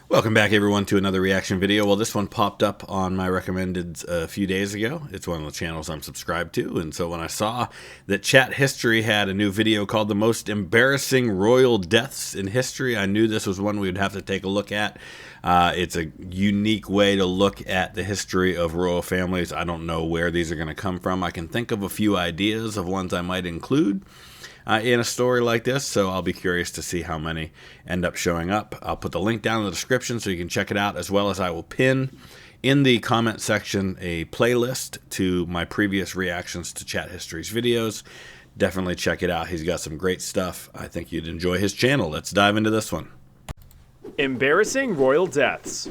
Welcome back, everyone, to another reaction video. Well, this one popped up on my recommended a few days ago. It's one of the channels I'm subscribed to, and so when I saw that Chat History had a new video called The Most Embarrassing Royal Deaths in History, I knew this was one we would have to take a look at. It's a unique way to look at the history of royal families. I don't know where these are going to come from. I can think of a few ideas of ones I might include in a story like this, so I'll be curious to see how many end up showing up. I'll put the link down in the description so you can check it out, as well as I will pin in the comment section a playlist to my previous reactions to Chat History's videos. Definitely check it out. He's got some great stuff. I think you'd enjoy his channel. Let's dive into this one. Embarrassing royal deaths.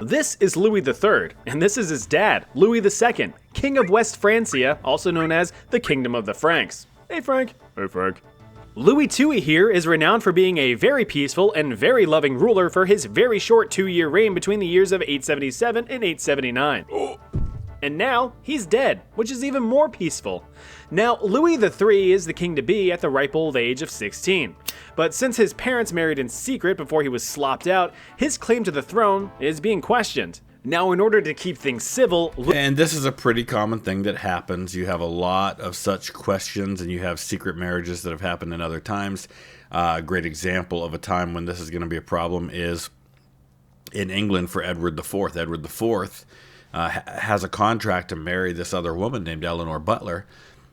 This is Louis III, and this is his dad, Louis II, King of West Francia, also known as the Kingdom of the Franks. Hey Frank. Hey Frank. Louis II here is renowned for being a very peaceful and very loving ruler for his very short 2-year reign between the years of 877 and 879. And now, he's dead, which is even more peaceful. Now, Louis III is the king-to-be at the ripe old age of 16. But since his parents married in secret before he was slopped out, his claim to the throne is being questioned. Now, in order to keep things civil... And this is a pretty common thing that happens. You have a lot of such questions, and you have secret marriages that have happened in other times. A great example of a time when this is going to be a problem is in England for Edward IV. Edward IV has a contract to marry this other woman named Eleanor Butler,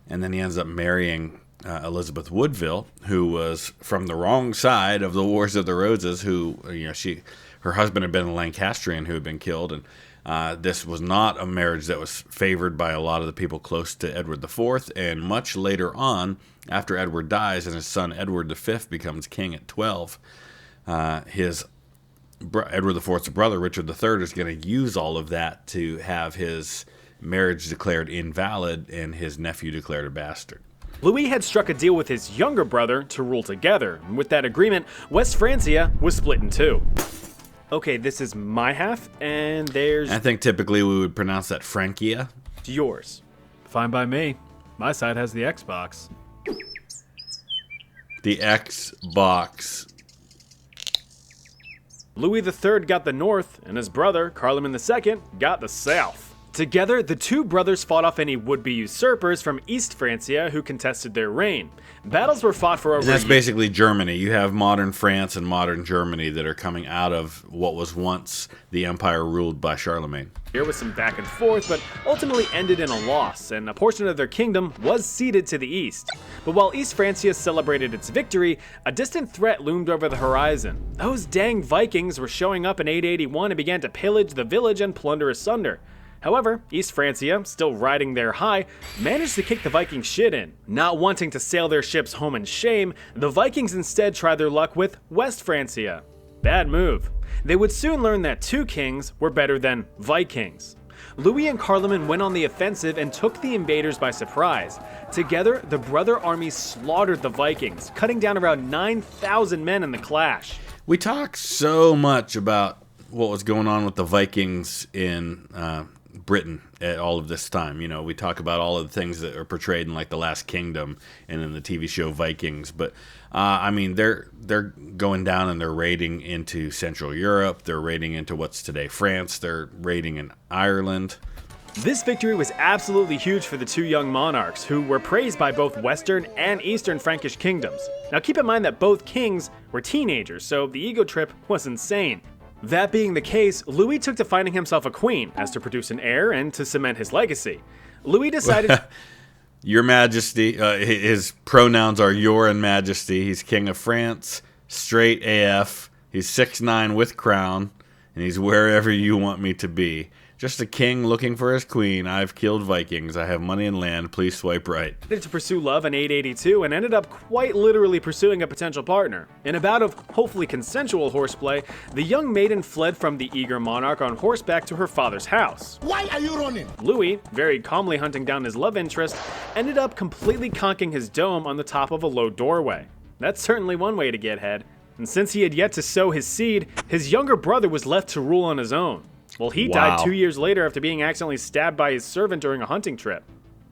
and then he ends up marrying Elizabeth Woodville, who was from the wrong side of the Wars of the Roses, who, her husband had been a Lancastrian who had been killed, and this was not a marriage that was favored by a lot of the people close to Edward IV, and much later on, after Edward dies and his son Edward V becomes king at 12, Edward IV's brother, Richard III, is going to use all of that to have his marriage declared invalid and his nephew declared a bastard. Louis had struck a deal with his younger brother to rule together, and with that agreement, West Francia was split in two. Okay, this is my half, and there's... I think typically we would pronounce that Francia. Yours. Fine by me. My side has the Xbox. The Xbox. Louis III got the north, and his brother, Carloman II, got the south. Together, the two brothers fought off any would-be usurpers from East Francia who contested their reign. Battles were fought for over... And that's basically Germany. You have modern France and modern Germany that are coming out of what was once the empire ruled by Charlemagne. There was some back and forth, but ultimately ended in a loss, and a portion of their kingdom was ceded to the east. But while East Francia celebrated its victory, a distant threat loomed over the horizon. Those dang Vikings were showing up in 881 and began to pillage the village and plunder asunder. However, East Francia, still riding their high, managed to kick the Vikings' shit in. Not wanting to sail their ships home in shame, the Vikings instead tried their luck with West Francia. Bad move. They would soon learn that two kings were better than Vikings. Louis and Carloman went on the offensive and took the invaders by surprise. Together, the brother armies slaughtered the Vikings, cutting down around 9,000 men in the clash. We talk so much about what was going on with the Vikings in Britain at all of this time. You know, we talk about all of the things that are portrayed in like The Last Kingdom and in the TV show Vikings, but I mean, they're going down and they're raiding into Central Europe. They're raiding into what's today France. They're raiding in Ireland. This victory was absolutely huge for the two young monarchs, who were praised by both Western and Eastern Frankish kingdoms. Now keep in mind that both kings were teenagers, so the ego trip was insane. That being the case, Louis took to finding himself a queen, as to produce an heir and to cement his legacy. Louis decided... Your Majesty, his pronouns are your and Majesty. He's King of France, straight AF. He's 6'9" with crown, and he's wherever you want me to be. Just a king looking for his queen. I've killed Vikings. I have money and land. Please swipe right. To pursue love in 882 and ended up quite literally pursuing a potential partner. In a bout of hopefully consensual horseplay, the young maiden fled from the eager monarch on horseback to her father's house. Why are you running? Louis, very calmly hunting down his love interest, ended up completely conking his dome on the top of a low doorway. That's certainly one way to get head. And since he had yet to sow his seed, his younger brother was left to rule on his own. Well, he died 2 years later after being accidentally stabbed by his servant during a hunting trip.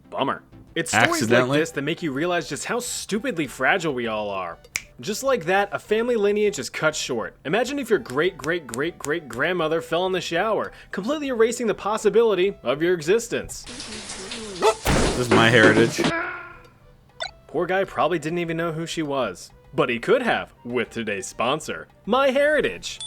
Bummer. It's stories like this that make you realize just how stupidly fragile we all are. Just like that, a family lineage is cut short. Imagine if your great-great-great-great-grandmother fell in the shower, completely erasing the possibility of your existence. This is MyHeritage. Poor guy probably didn't even know who she was. But he could have, with today's sponsor, MyHeritage.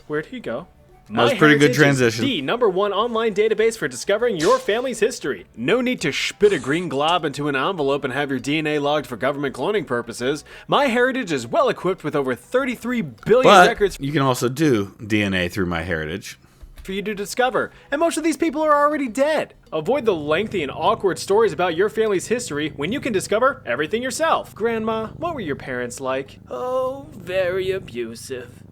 Where'd he go? That was a pretty good transition. Is the #1 online database for discovering your family's history. No need to spit a green glob into an envelope and have your DNA logged for government cloning purposes. MyHeritage is well equipped with over 33 billion records. You can also do DNA through MyHeritage for you to discover, and most of these people are already dead. Avoid the lengthy and awkward stories about your family's history when you can discover everything yourself. Grandma, what were your parents like? Oh, very abusive.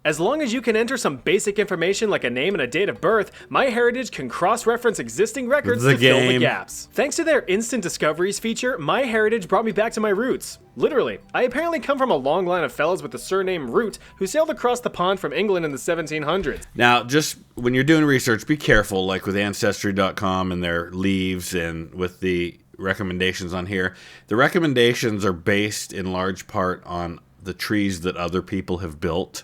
As long as you can enter some basic information like a name and a date of birth, MyHeritage can cross-reference existing records to fill the gaps. Thanks to their Instant Discoveries feature, MyHeritage brought me back to my roots. Literally, I apparently come from a long line of fellas with the surname Root who sailed across the pond from England in the 1700s. Now, just when you're doing research, be careful, like with Ancestry.com and their leaves and with the recommendations on here. The recommendations are based in large part on the trees that other people have built.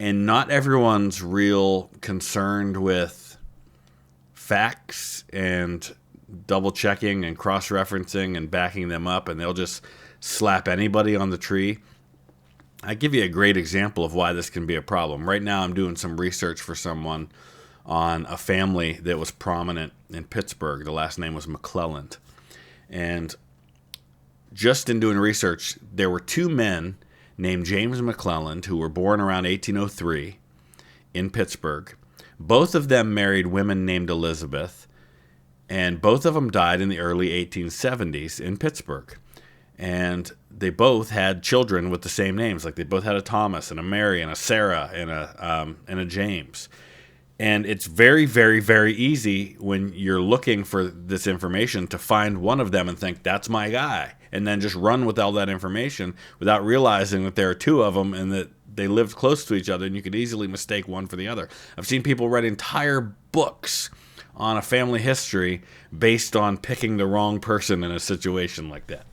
And not everyone's real concerned with facts and double checking and cross-referencing and backing them up, and they'll just slap anybody on the tree. I give you a great example of why this can be a problem. Right now I'm doing some research for someone on a family that was prominent in Pittsburgh. The last name was McClelland. And just in doing research, there were two men named James McClelland, who were born around 1803 in Pittsburgh. Both of them married women named Elizabeth, and both of them died in the early 1870s in Pittsburgh. And they both had children with the same names. Like they both had a Thomas and a Mary and a Sarah and a James. And it's very, very, very easy when you're looking for this information to find one of them and think, that's my guy, and then just run with all that information without realizing that there are two of them and that they lived close to each other, and you could easily mistake one for the other. I've seen people write entire books on a family history based on picking the wrong person in a situation like that.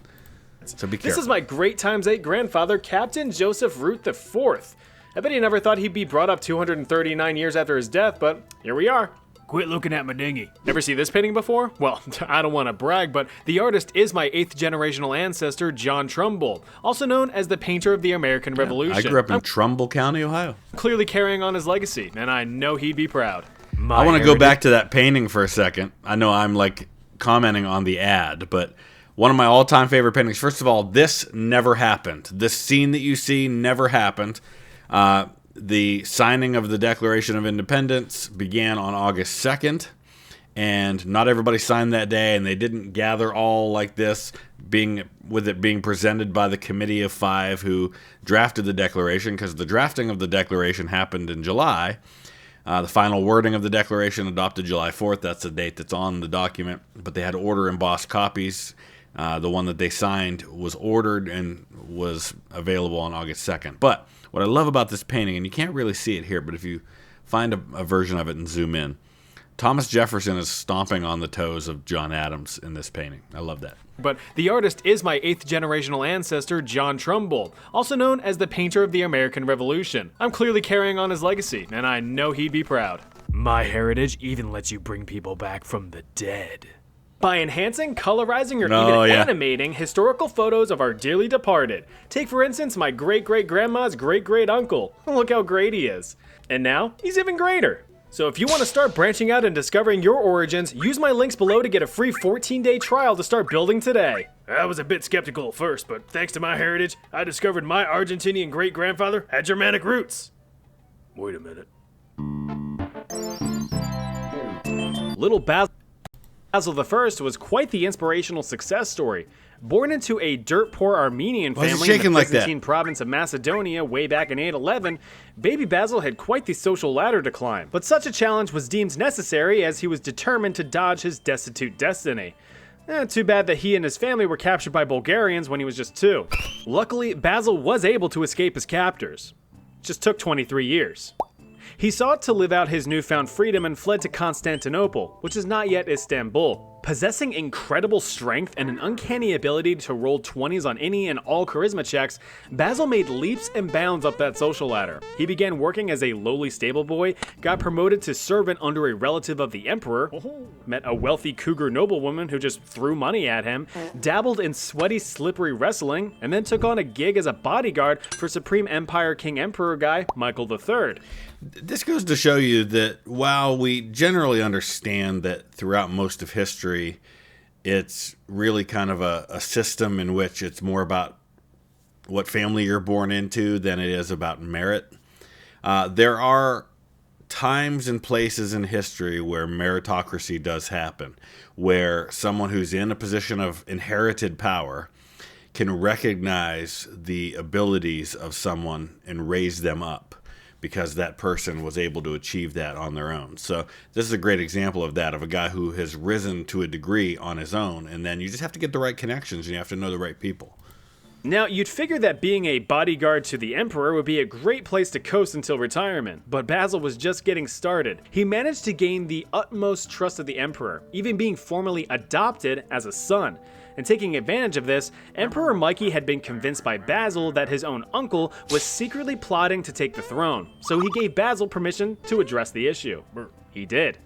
So be careful. This is my great times 8 grandfather, Captain Joseph Root IV. I bet he never thought he'd be brought up 239 years after his death, but here we are. Quit looking at my dinghy. Ever see this painting before? Well, I don't want to brag, but the artist is my 8th generational ancestor, John Trumbull, also known as the painter of the American Revolution. I grew up in Trumbull County, Ohio. Clearly carrying on his legacy, and I know he'd be proud. I want to go back to that painting for a second. I know I'm like commenting on the ad, but one of my all-time favorite paintings. First of all, this never happened. This scene that you see never happened. The signing of the Declaration of Independence began on August 2nd, and not everybody signed that day, and they didn't gather all like this, with it being presented by the Committee of Five who drafted the Declaration, because the drafting of the Declaration happened in July. The final wording of the Declaration adopted July 4th. That's the date that's on the document, but they had to order embossed copies. The one that they signed was ordered and was available on August 2nd. But what I love about this painting, and you can't really see it here, but if you find a version of it and zoom in, Thomas Jefferson is stomping on the toes of John Adams in this painting. I love that. But the artist is my 8th generational ancestor, John Trumbull, also known as the painter of the American Revolution. I'm clearly carrying on his legacy, and I know he'd be proud. MyHeritage even lets you bring people back from the dead by enhancing, colorizing, or even animating historical photos of our dearly departed. Take, for instance, my great-great-grandma's great-great-uncle. Look how great he is. And now, he's even greater. So if you want to start branching out and discovering your origins, use my links below to get a free 14-day trial to start building today. I was a bit skeptical at first, but thanks to MyHeritage, I discovered my Argentinian great-grandfather had Germanic roots. Wait a minute. Little Basil I was quite the inspirational success story. Born into a dirt-poor Armenian family in the Byzantine province of Macedonia way back in 811, baby Basil had quite the social ladder to climb. But such a challenge was deemed necessary as he was determined to dodge his destitute destiny. Too bad that he and his family were captured by Bulgarians when he was just 2. Luckily, Basil was able to escape his captors. It just took 23 years. He sought to live out his newfound freedom and fled to Constantinople, which is not yet Istanbul. Possessing incredible strength and an uncanny ability to roll 20s on any and all charisma checks, Basil made leaps and bounds up that social ladder. He began working as a lowly stable boy, got promoted to servant under a relative of the emperor, met a wealthy cougar noblewoman who just threw money at him, dabbled in sweaty, slippery wrestling, and then took on a gig as a bodyguard for Supreme Empire King Emperor guy Michael III. This goes to show you that while we generally understand that throughout most of history, it's really kind of a system in which it's more about what family you're born into than it is about merit. There are times and places in history where meritocracy does happen, where someone who's in a position of inherited power can recognize the abilities of someone and raise them up, because that person was able to achieve that on their own. So this is a great example of that, of a guy who has risen to a degree on his own, and then you just have to get the right connections and you have to know the right people. Now, you'd figure that being a bodyguard to the emperor would be a great place to coast until retirement, but Basil was just getting started. He managed to gain the utmost trust of the emperor, even being formally adopted as a son. And taking advantage of this, Emperor Mikey had been convinced by Basil that his own uncle was secretly plotting to take the throne, so he gave Basil permission to address the issue. He did.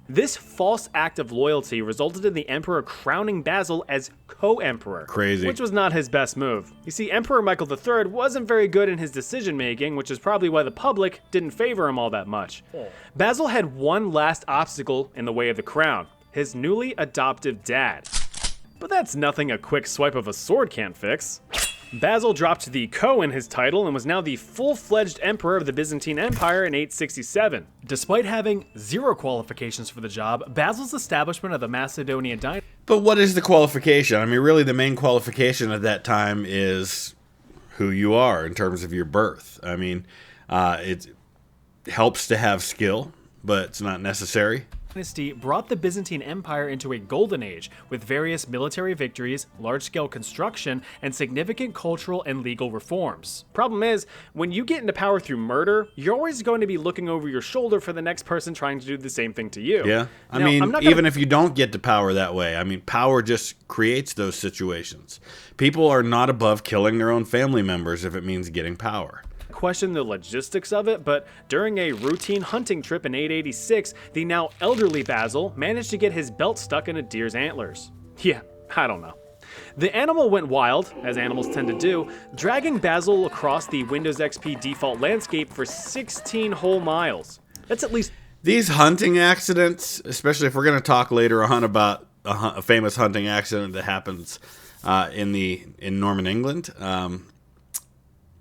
This false act of loyalty resulted in the emperor crowning Basil as co-emperor. Crazy. Which was not his best move. You see, Emperor Michael III wasn't very good in his decision-making, which is probably why the public didn't favor him all that much. Basil had one last obstacle in the way of the crown: his newly adoptive dad. But that's nothing a quick swipe of a sword can't fix. Basil dropped the "co" in his title and was now the full-fledged emperor of the Byzantine Empire in 867. Despite having zero qualifications for the job, Basil's establishment of the Macedonian dynasty... But what is the qualification? I mean, really the main qualification at that time is who you are in terms of your birth. I mean, it helps to have skill, but it's not necessary. Dynasty brought the Byzantine Empire into a golden age with various military victories, large-scale construction, and significant cultural and legal reforms. Problem is, when you get into power through murder, you're always going to be looking over your shoulder for the next person trying to do the same thing to you. Yeah, I mean, even if you don't get to power that way, I mean, power just creates those situations. People are not above killing their own family members if it means getting power. Question the logistics of it, but during a routine hunting trip in 886, the now elderly Basil managed to get his belt stuck in a deer's antlers. Yeah, I don't know. The animal went wild, as animals tend to do, dragging Basil across the Windows XP default landscape for 16 whole miles. That's at least... These hunting accidents, especially if we're going to talk later on about a famous hunting accident that happens in Norman England,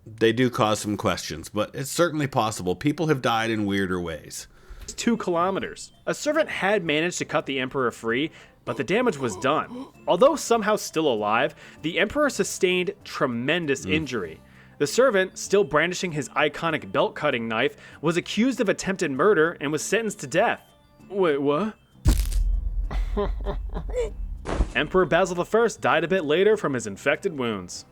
they do cause some questions, but it's certainly possible. People have died in weirder ways. 2 kilometers. A servant had managed to cut the emperor free, but the damage was done. Although somehow still alive, the emperor sustained tremendous injury. The servant, still brandishing his iconic belt-cutting knife, was accused of attempted murder and was sentenced to death. Wait, what? Emperor Basil I died a bit later from his infected wounds.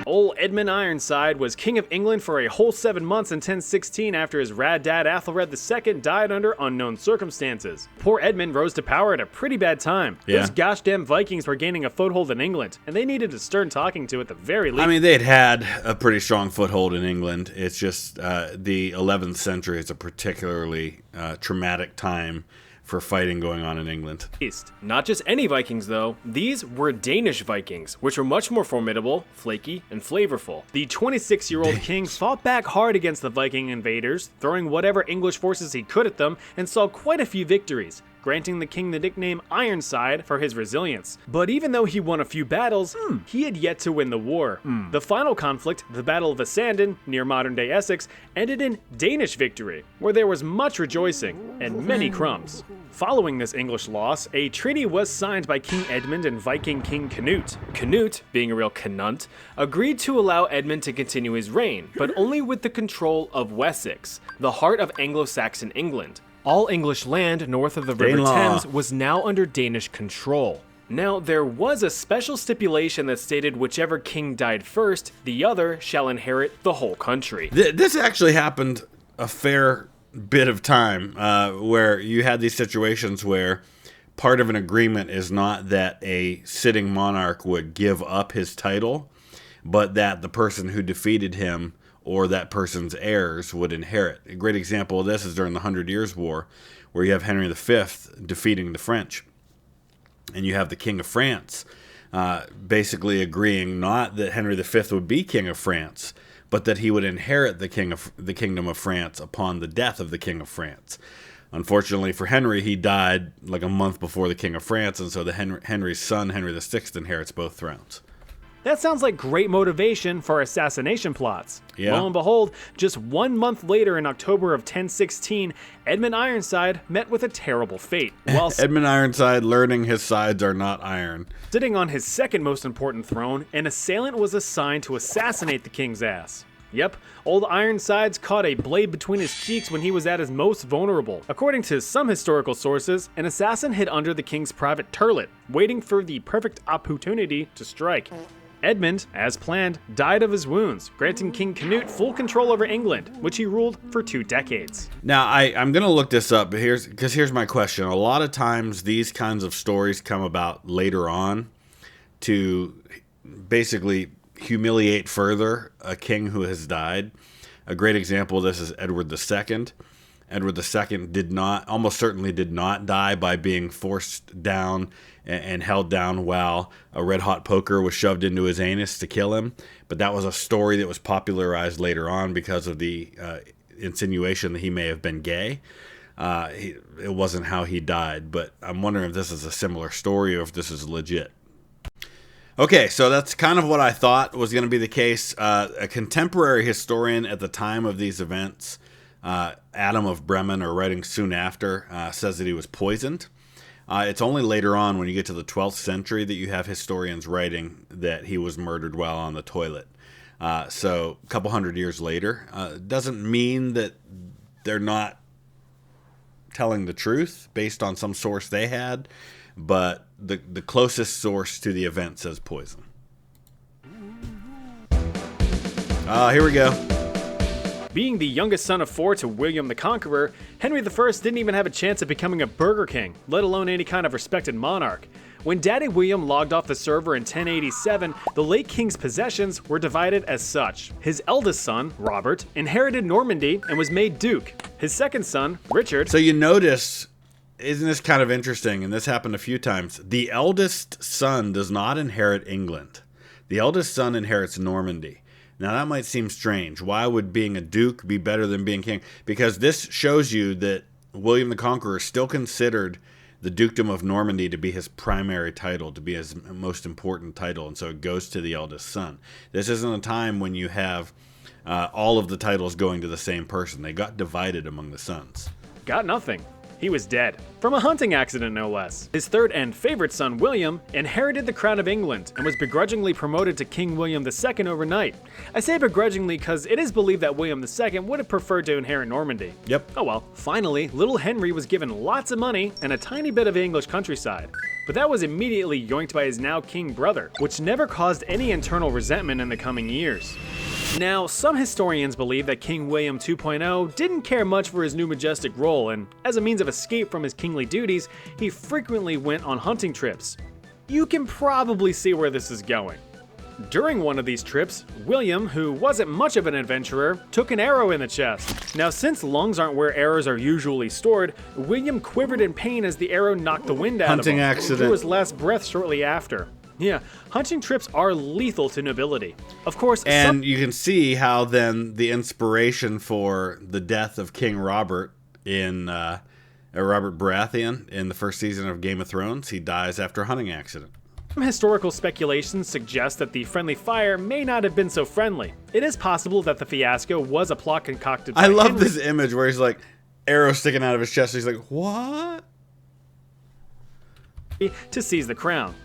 Old Edmund Ironside was King of England for a whole 7 months in 1016 after his rad dad Athelred II died under unknown circumstances. Poor Edmund rose to power at a pretty bad time. Yeah. Those gosh damn Vikings were gaining a foothold in England, and they needed a stern talking to at the very least. I mean, they'd had a pretty strong foothold in England. It's just the 11th century is a particularly traumatic time for fighting going on in England. Not just any Vikings though, these were Danish Vikings, which were much more formidable, flaky, and flavorful. The 26-year-old king fought back hard against the Viking invaders, throwing whatever English forces he could at them, and saw quite a few victories, granting the king the nickname Ironside for his resilience. But even though he won a few battles, he had yet to win the war. The final conflict, the Battle of Assassination, near modern-day Essex, ended in Danish victory, where there was much rejoicing and many crumbs. Following this English loss, a treaty was signed by King Edmund and Viking King Canute. Canute, being a real Canunt, agreed to allow Edmund to continue his reign, but only with the control of Wessex, the heart of Anglo-Saxon England. All English land north of the River Thames was now under Danish control. Now, there was a special stipulation that stated whichever king died first, the other shall inherit the whole country. This actually happened a fair bit of time where you had these situations where part of an agreement is not that a sitting monarch would give up his title, but that the person who defeated him or that person's heirs would inherit. A great example of this is during the 100 Years' War, where you have Henry V defeating the French. And you have the King of France basically agreeing not that Henry V would be King of France, but that he would inherit the Kingdom of France upon the death of the King of France. Unfortunately for Henry, he died like a month before the King of France, and so Henry's son, Henry VI, inherits both thrones. That sounds like great motivation for assassination plots. Yeah. Lo and behold, just 1 month later in October of 1016, Edmund Ironside met with a terrible fate. While Edmund Ironside learning his sides are not iron. sitting on his second most important throne, an assailant was assigned to assassinate the king's ass. Yep, old Ironsides caught a blade between his cheeks when he was at his most vulnerable. According to some historical sources, an assassin hid under the king's private turlet, waiting for the perfect opportunity to strike. Edmund, as planned, died of his wounds, granting King Canute full control over England, which he ruled for 2 decades. Now, I'm going to look this up, but here's my question. A lot of times these kinds of stories come about later on to basically humiliate further a king who has died. A great example of this is Edward II. Edward II almost certainly did not die by being forced down and held down while a red-hot poker was shoved into his anus to kill him. But that was a story that was popularized later on because of the insinuation that he may have been gay. It wasn't how he died, but I'm wondering if this is a similar story or if this is legit. Okay, so that's kind of what I thought was going to be the case. A contemporary historian at the time of these events, Adam of Bremen, or writing soon after, says that he was poisoned. It's only later on, when you get to the 12th century, that you have historians writing that he was murdered while on the toilet. So a couple hundred years later. Doesn't mean that they're not telling the truth based on some source they had, but the closest source to the event says poison. Here we go. Being the youngest son of 4 to William the Conqueror, Henry I didn't even have a chance of becoming a burger king, let alone any kind of respected monarch. When Daddy William logged off the server in 1087, the late king's possessions were divided as such. His eldest son, Robert, inherited Normandy and was made duke. His second son, Richard... So you notice, isn't this kind of interesting, and this happened a few times, the eldest son does not inherit England. The eldest son inherits Normandy. Now, that might seem strange. Why would being a duke be better than being king? Because this shows you that William the Conqueror still considered the dukedom of Normandy to be his primary title, to be his most important title, and so it goes to the eldest son. This isn't a time when you have all of the titles going to the same person. They got divided among the sons. got nothing. He was dead. From a hunting accident, no less. His third and favorite son, William, inherited the crown of England and was begrudgingly promoted to King William II overnight. I say begrudgingly because it is believed that William II would have preferred to inherit Normandy. Yep. Oh well. Finally, little Henry was given lots of money and a tiny bit of English countryside. But that was immediately yoinked by his now king brother, which never caused any internal resentment in the coming years. Now, some historians believe that King William 2.0 didn't care much for his new majestic role, and as a means of escape from his kingly duties, he frequently went on hunting trips. You can probably see where this is going. During one of these trips, William, who wasn't much of an adventurer, took an arrow in the chest. Now, since lungs aren't where arrows are usually stored, William quivered in pain as the arrow knocked the wind out of him. Hunting accident. Drew his last breath shortly after. Yeah, hunting trips are lethal to nobility. Of course, and you can see how then the inspiration for the death of King Robert in Robert Baratheon in the first season of Game of Thrones, he dies after a hunting accident. Some historical speculations suggest that the friendly fire may not have been so friendly. It is possible that the fiasco was a plot concocted by I love Henry this image where he's like, arrow sticking out of his chest. He's like, what? To seize the crown.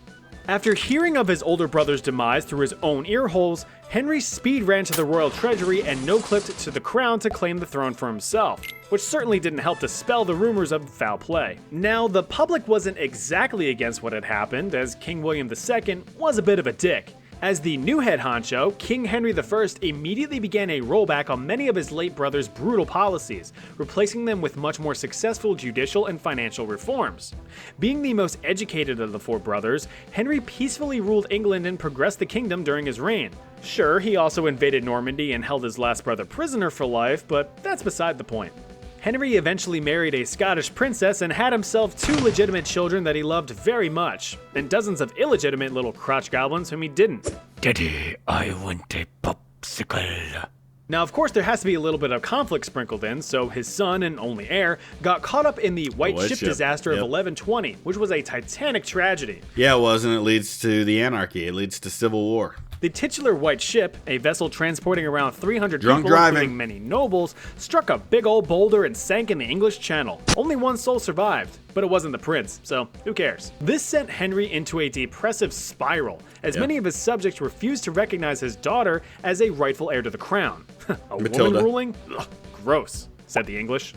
After hearing of his older brother's demise through his own ear holes, Henry speed ran to the royal treasury and no-clipped to the crown to claim the throne for himself, which certainly didn't help dispel the rumors of foul play. Now, the public wasn't exactly against what had happened, as King William II was a bit of a dick. As the new head honcho, King Henry I immediately began a rollback on many of his late brother's brutal policies, replacing them with much more successful judicial and financial reforms. Being the most educated of the four brothers, Henry peacefully ruled England and progressed the kingdom during his reign. Sure, he also invaded Normandy and held his last brother prisoner for life, but that's beside the point. Henry eventually married a Scottish princess and had himself 2 legitimate children that he loved very much, and dozens of illegitimate little crotch goblins whom he didn't. Daddy, I want a popsicle. Now, of course, there has to be a little bit of conflict sprinkled in, so his son and only heir got caught up in the White Ship disaster of 1120, which was a titanic tragedy. Yeah, it was, and it leads to the anarchy. It leads to civil war. The titular White Ship, a vessel transporting around 300 Drunk people, driving. including many nobles, struck a big old boulder and sank in the English Channel. Only one soul survived, but it wasn't the prince, so who cares? This sent Henry into a depressive spiral, as many of his subjects refused to recognize his daughter as a rightful heir to the crown. A Matilda. woman ruling? Ugh, gross, said the English.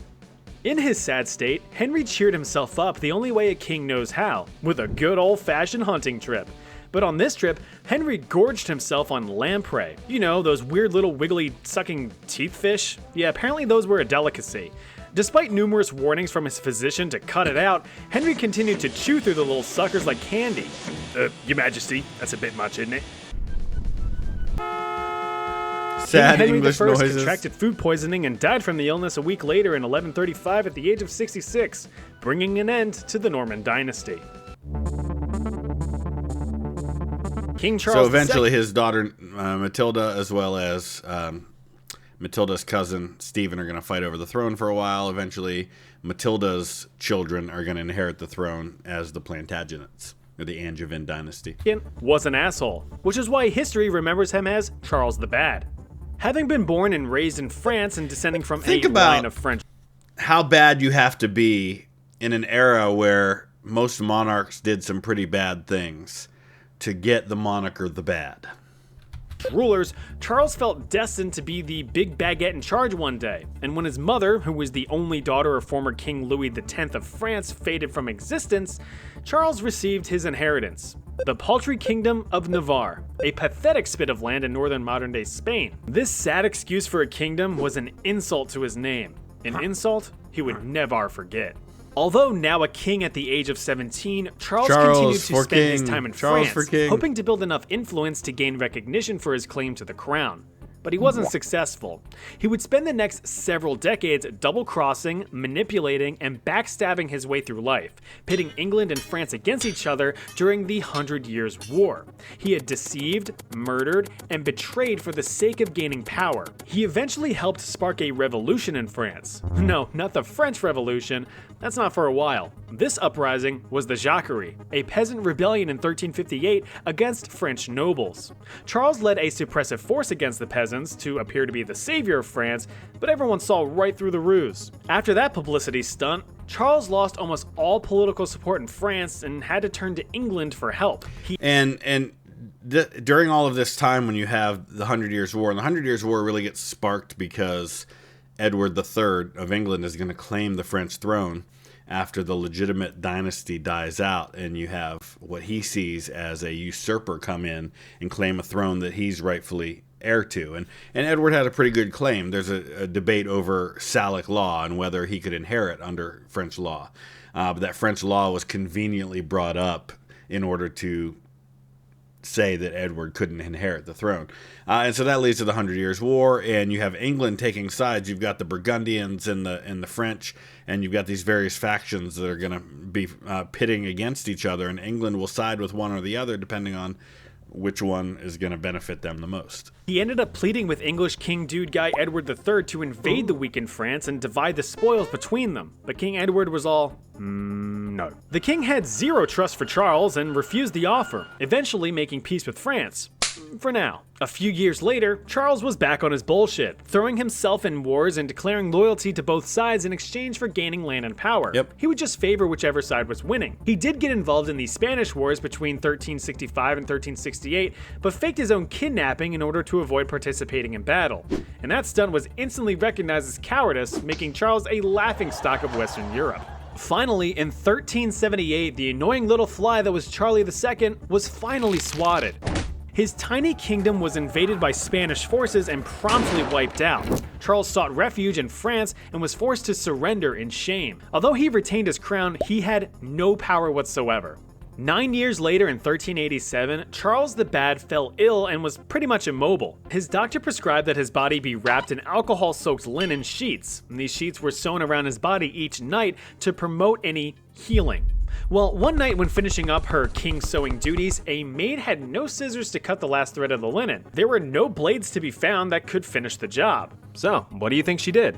In his sad state, Henry cheered himself up the only way a king knows how, with a good old-fashioned hunting trip. But on this trip, Henry gorged himself on lamprey. You know, those weird little wiggly sucking teeth fish? Yeah, apparently those were a delicacy. Despite numerous warnings from his physician to cut it out, Henry continued to chew through the little suckers like candy. Your Majesty, that's a bit much, isn't it? Sad Henry English I noises. contracted food poisoning and died from the illness a week later in 1135 at the age of 66, bringing an end to the Norman dynasty. King Charles So eventually II his daughter Matilda, as well as Matilda's cousin Stephen, are going to fight over the throne for a while. Eventually Matilda's children are going to inherit the throne as the Plantagenets, or the Angevin dynasty. was an asshole, which is why history remembers him as Charles the Bad. Having been born and raised in France and descending from Think a about line of French how bad you have to be in an era where most monarchs did some pretty bad things to get the moniker the Bad. rulers, Charles felt destined to be the big baguette in charge one day, and when his mother, who was the only daughter of former King Louis X of France, faded from existence, Charles received his inheritance, the paltry kingdom of Navarre, a pathetic spit of land in northern modern-day Spain. This sad excuse for a kingdom was an insult to his name, an insult he would never forget. Although now a king at the age of 17, Charles continued to spend his time in France, hoping to build enough influence to gain recognition for his claim to the crown. But he wasn't successful. He would spend the next several decades double-crossing, manipulating, and backstabbing his way through life, pitting England and France against each other during the 100 Years' War. He had deceived, murdered, and betrayed for the sake of gaining power. He eventually helped spark a revolution in France. No, not the French Revolution. That's not for a while. This uprising was the Jacquerie, a peasant rebellion in 1358 against French nobles. Charles led a suppressive force against the peasants to appear to be the savior of France, but everyone saw right through the ruse. After that publicity stunt, Charles lost almost all political support in France and had to turn to England for help. During all of this time, when you have the 100 Years' War, and the 100 Years' War really gets sparked because Edward III of England is going to claim the French throne after the legitimate dynasty dies out, and you have what he sees as a usurper come in and claim a throne that he's rightfully heir to. And Edward had a pretty good claim. There's a debate over Salic law and whether he could inherit under French law. But that French law was conveniently brought up in order to say that Edward couldn't inherit the throne. And so that leads to the 100 Years' War, and you have England taking sides. You've got the Burgundians and the French, and you've got these various factions that are going to be pitting against each other, and England will side with one or the other depending on which one is going to benefit them the most. He ended up pleading with English King Dude Guy Edward III to invade the weakened France and divide the spoils between them, but King Edward was all, no. The king had zero trust for Charles and refused the offer, eventually making peace with France. For now. A few years later, Charles was back on his bullshit, throwing himself in wars and declaring loyalty to both sides in exchange for gaining land and power. He would just favor whichever side was winning. He did get involved in the Spanish Wars between 1365 and 1368, but faked his own kidnapping in order to avoid participating in battle. And that stunt was instantly recognized as cowardice, making Charles a laughingstock of Western Europe. Finally, in 1378, the annoying little fly that was Charlie II was finally swatted. His tiny kingdom was invaded by Spanish forces and promptly wiped out. Charles sought refuge in France and was forced to surrender in shame. Although he retained his crown, he had no power whatsoever. 9 years later in 1387, Charles the Bad fell ill and was pretty much immobile. His doctor prescribed that his body be wrapped in alcohol-soaked linen sheets, and these sheets were sewn around his body each night to promote any healing. Well, one night when finishing up her king sewing duties, a maid had no scissors to cut the last thread of the linen. There were no blades to be found that could finish the job. So, what do you think she did?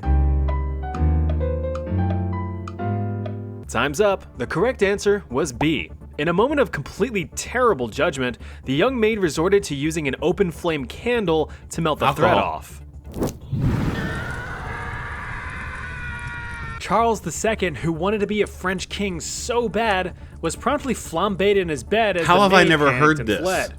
Time's up. The correct answer was B. In a moment of completely terrible judgment, the young maid resorted to using an open flame candle to melt the thread off. Charles II, who wanted to be a French king so bad, was promptly flambéed in his bed as How the have I maid never panicked heard and this? fled.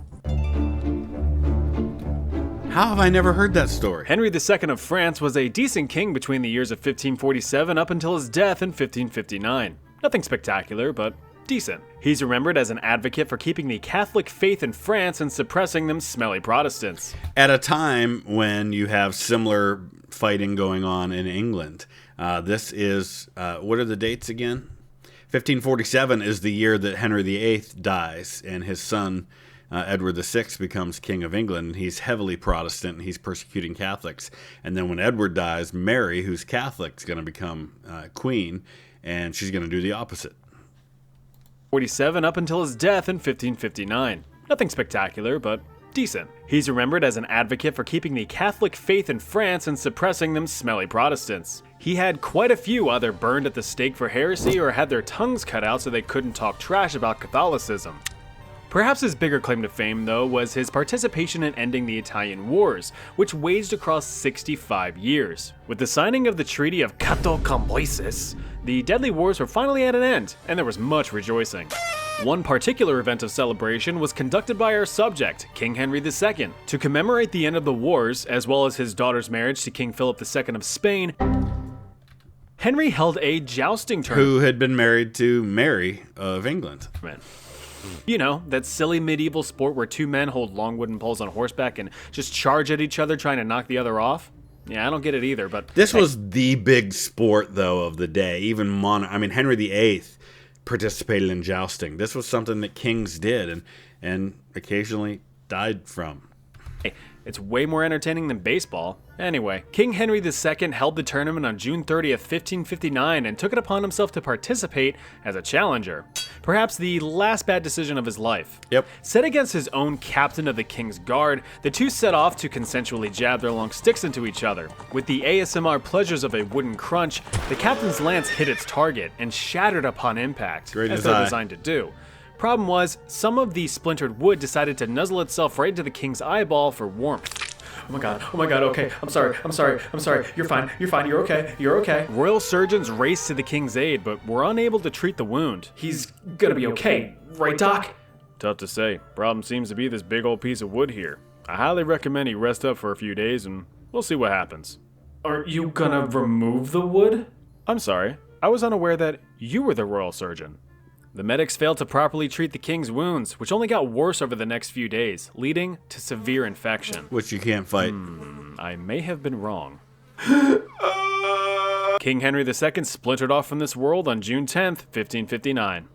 How have I never heard that story? Henry II of France was a decent king between the years of 1547 up until his death in 1559. Nothing spectacular, but decent. He's remembered as an advocate for keeping the Catholic faith in France and suppressing them smelly Protestants. At a time when you have similar fighting going on in England. This is, what are the dates again? 1547 is the year that Henry VIII dies, and his son, Edward VI, becomes King of England. He's heavily Protestant, and he's persecuting Catholics. And then when Edward dies, Mary, who's Catholic, is going to become queen, and she's going to do the opposite. 47 up until his death in 1559. Nothing spectacular, but decent. He's remembered as an advocate for keeping the Catholic faith in France and suppressing them smelly Protestants. He had quite a few either burned at the stake for heresy or had their tongues cut out so they couldn't talk trash about Catholicism. Perhaps his bigger claim to fame, though, was his participation in ending the Italian Wars, which waged across 65 years. With the signing of the Treaty of Cato Cambyses, the deadly wars were finally at an end, and there was much rejoicing. One particular event of celebration was conducted by our subject, King Henry II. To commemorate the end of the wars, as well as his daughter's marriage to King Philip II of Spain, Henry held a jousting tournament. Who had been married to Mary of England. You know, that silly medieval sport where two men hold long wooden poles on horseback and just charge at each other trying to knock the other off. Yeah, I don't get it either, but... This was the big sport, though, of the day. Even Henry VIII participated in jousting. This was something that kings did and occasionally died from. Hey, it's way more entertaining than baseball. Anyway, King Henry II held the tournament on June 30th, 1559 and took it upon himself to participate as a challenger. Perhaps the last bad decision of his life. Yep. Set against his own captain of the King's Guard, the two set off to consensually jab their long sticks into each other. With the ASMR pleasures of a wooden crunch, the captain's lance hit its target and shattered upon impact, as they're designed to do. Problem was, some of the splintered wood decided to nuzzle itself right into the king's eyeball for warmth. Oh my god, okay, I'm sorry, you're fine, you're okay. Royal surgeons raced to the king's aid, but were unable to treat the wound. He's gonna be okay, right, Doc? Tough to say. Problem seems to be this big old piece of wood here. I highly recommend he rest up for a few days and we'll see what happens. Are you gonna remove the wood? I'm sorry, I was unaware that you were the royal surgeon. The medics failed to properly treat the king's wounds, which only got worse over the next few days, leading to severe infection. Which you can't fight. I may have been wrong. King Henry II splintered off from this world on June 10th, 1559.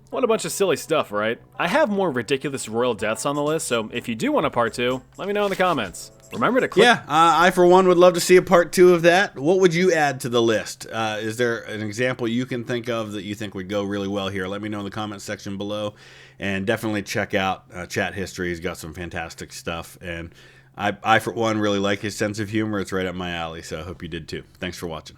What a bunch of silly stuff, right? I have more ridiculous royal deaths on the list, so if you do want a part 2, let me know in the comments. Remember to click... Yeah, I for one would love to see a part 2 of that. What would you add to the list? Is there an example you can think of that you think would go really well here? Let me know in the comments section below. And definitely check out Chat History. He's got some fantastic stuff. And I for one, really like his sense of humor. It's right up my alley, so I hope you did too. Thanks for watching.